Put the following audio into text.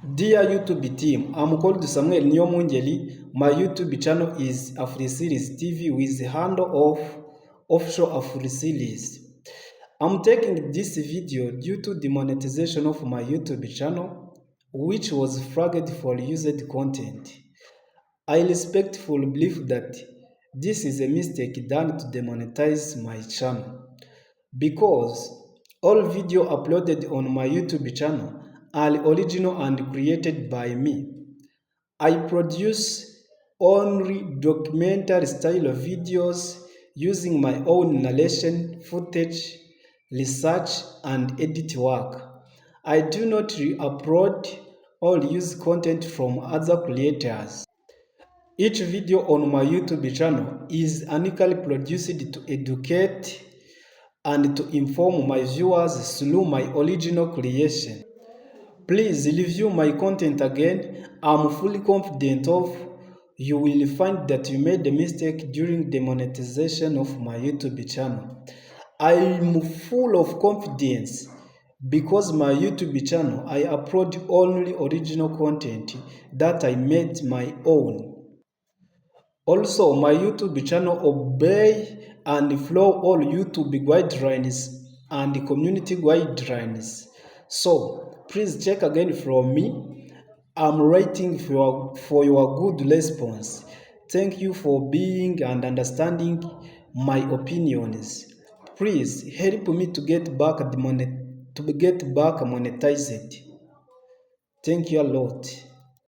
Dear YouTube team, I'm called Samuel Nyomungeli. My YouTube channel is AfriSeries TV with the handle of Offshore AfriSeries. I'm taking this video due to the monetization of my YouTube channel, which was flagged for used content. I respectfully believe that this is a mistake done to demonetize my channel, because all video uploaded on my YouTube channel are original and created by me. I produce only documentary style of videos using my own narration, footage, research, and edit work. I do not re-upload or use content from other creators. Each video on my YouTube channel is unequally produced to educate and to inform my viewers through my original creation. Please review my content again. I'm fully confident of you will find that you made a mistake during the monetization of my YouTube channel. I'm full of confidence because my YouTube channel, I upload only original content that I made my own. Also, my YouTube channel obey and follow all YouTube guidelines and community guidelines. So, please check again from me. I'm waiting for your good response. Thank you for being and understanding my opinions. Please help me to get back monetized. Thank you a lot.